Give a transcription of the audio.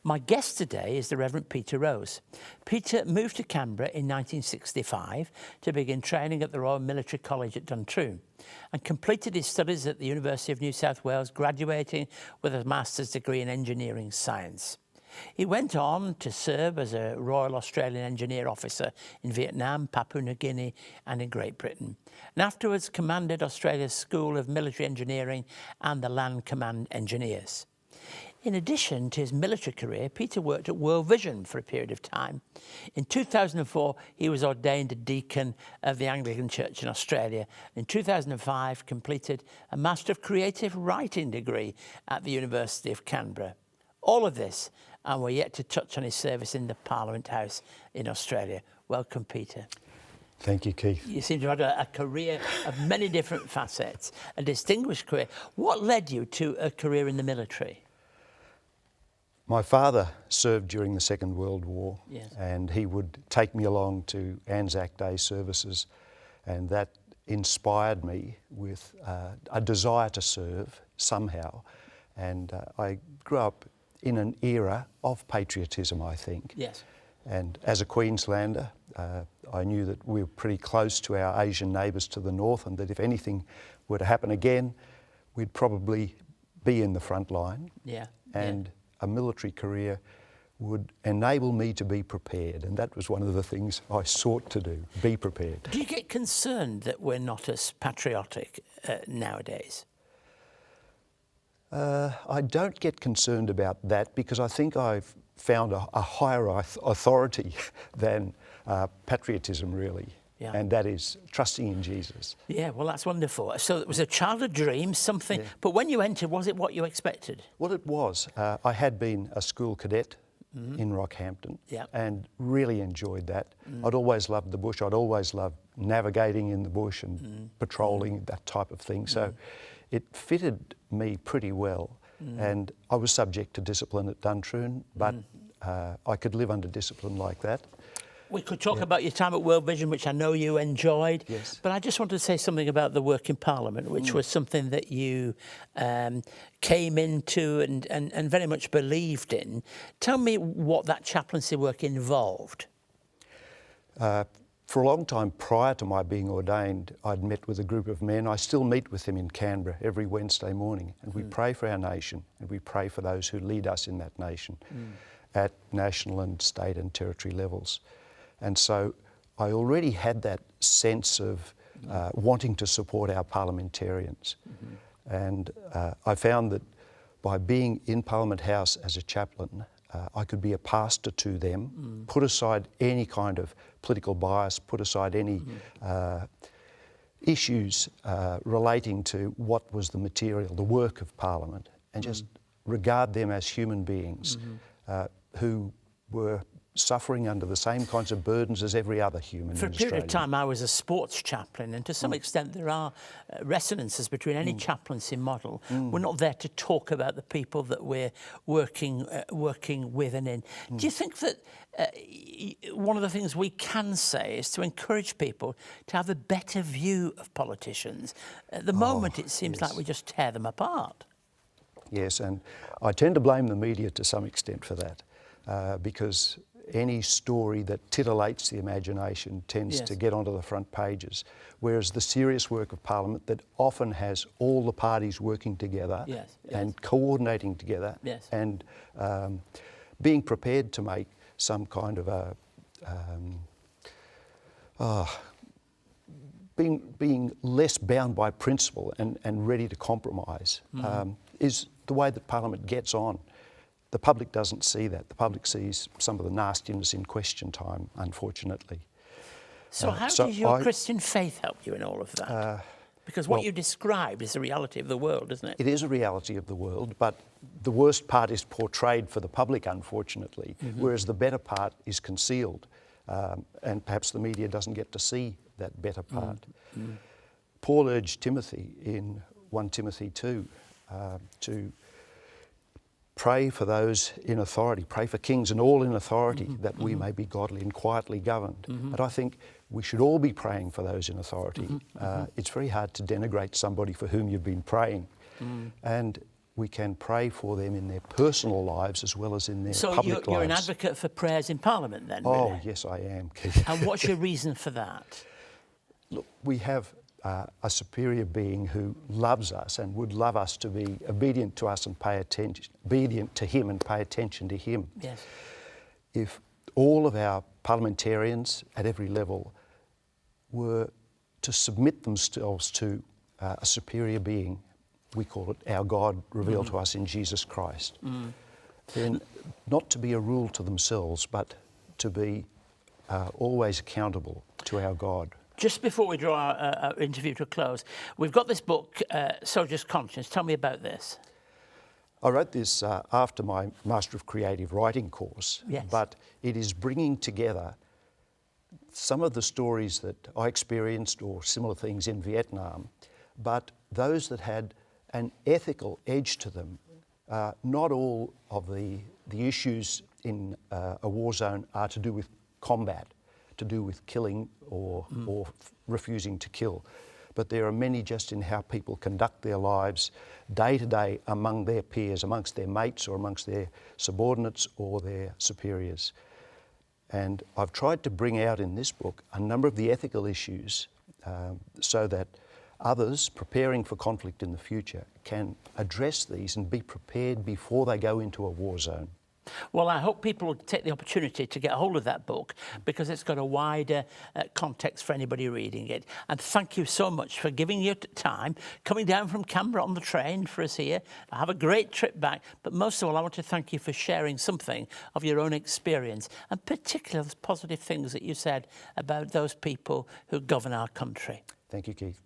My guest today is the Reverend Peter Rose. Peter moved to Canberra in 1965 to begin training at the Royal Military College at Duntroon and completed his studies at the University of New South Wales, graduating with a master's degree in engineering science. He went on to serve as a Royal Australian Engineer Officer in Vietnam, Papua New Guinea and in Great Britain, and afterwards commanded Australia's School of Military Engineering and the Land Command Engineers. In addition to his military career, Peter worked at World Vision for a period of time. In 2004, he was ordained a deacon of the Anglican Church in Australia. In 2005, completed a Master of Creative Writing degree at the University of Canberra. All of this, and we're yet to touch on his service in the Parliament House in Australia. Welcome, Peter. Thank you, Keith. You seem to have had a career of many different facets, a distinguished career. What led you to a career in the military? My father served during the Second World War, Yes. and he would take me along to Anzac Day services, and that inspired me with a desire to serve somehow. And I grew up in an era of patriotism, I think. Yes. And as a Queenslander, I knew that we were pretty close to our Asian neighbours to the north, and that if anything were to happen again, we'd probably be in the front line. Yeah. And a military career would enable me to be prepared, and that was one of the things I sought to do, be prepared. Do you get concerned that we're not as patriotic nowadays? I don't get concerned about that because I think I've found a higher authority than patriotism, really. Yeah. And that is trusting in Jesus. Yeah, well, that's wonderful. So it was a childhood dream, something, Yeah. but when you entered, was it what you expected? What it was, I had been a school cadet in Rockhampton Yeah. and really enjoyed that. I'd always loved the bush. I'd always loved navigating in the bush and patrolling, that type of thing. So it fitted me pretty well. And I was subject to discipline at Duntroon, but I could live under discipline like that. We could talk about your time at World Vision, which I know you enjoyed. Yes. But I just wanted to say something about the work in Parliament, which was something that you came into and very much believed in. Tell me what that chaplaincy work involved. For a long time prior to my being ordained, I'd met with a group of men. I still meet with them in Canberra every Wednesday morning, and we pray for our nation, and we pray for those who lead us in that nation at national and state and territory levels. And so I already had that sense of wanting to support our parliamentarians. And I found that by being in Parliament House as a chaplain, I could be a pastor to them, put aside any kind of political bias, put aside any issues relating to what was the material, the work of Parliament, and just regard them as human beings who were suffering under the same kinds of burdens as every other human in Australia. For a period of time, I was a sports chaplain, and to some extent there are resonances between any chaplaincy model. We're not there to talk about the people that we're working with and in. Do you think that one of the things we can say is to encourage people to have a better view of politicians? At the moment, it seems like we just tear them apart. Yes, and I tend to blame the media to some extent for that, because any story that titillates the imagination tends to get onto the front pages, whereas the serious work of Parliament that often has all the parties working together and coordinating together and being prepared to make some kind of being less bound by principle and ready to compromise is the way that Parliament gets on. The public doesn't see that. The public sees some of the nastiness in question time, unfortunately. So how does your Christian faith help you in all of that? Because what you described is the reality of the world, isn't it? It is a reality of the world, but the worst part is portrayed for the public, unfortunately, whereas the better part is concealed, and perhaps the media doesn't get to see that better part. Paul urged Timothy in 1 Timothy 2 to pray for those in authority, pray for kings and all in authority, that we may be godly and quietly governed. And I think we should all be praying for those in authority. It's very hard to denigrate somebody for whom you've been praying. And we can pray for them in their personal lives as well as in their public lives. So you're an advocate for prayers in Parliament then, Oh, really? yes, I am, Keith. And what's your reason for that? Look, we have a superior being who loves us and would love us to be obedient to us and pay attention, obedient to him and pay attention to him. Yes. If all of our parliamentarians at every level were to submit themselves to a superior being, we call it our God revealed to us in Jesus Christ, then not to be a rule to themselves, but to be always accountable to our God. Just before we draw our interview to a close, we've got this book, Soldier's Conscience. Tell me about this. I wrote this after my Master of Creative Writing course, Yes. but it is bringing together some of the stories that I experienced or similar things in Vietnam, but those that had an ethical edge to them. Not all of the issues in a war zone are to do with combat, to do with killing or refusing to kill. But there are many just in how people conduct their lives day to day among their peers, amongst their mates or amongst their subordinates or their superiors. And I've tried to bring out in this book a number of the ethical issues so that others preparing for conflict in the future can address these and be prepared before they go into a war zone. Well, I hope people will take the opportunity to get hold of that book because it's got a wider context for anybody reading it. And thank you so much for giving your time, coming down from Canberra on the train for us here. Have a great trip back. But most of all, I want to thank you for sharing something of your own experience, and particularly the positive things that you said about those people who govern our country. Thank you, Keith.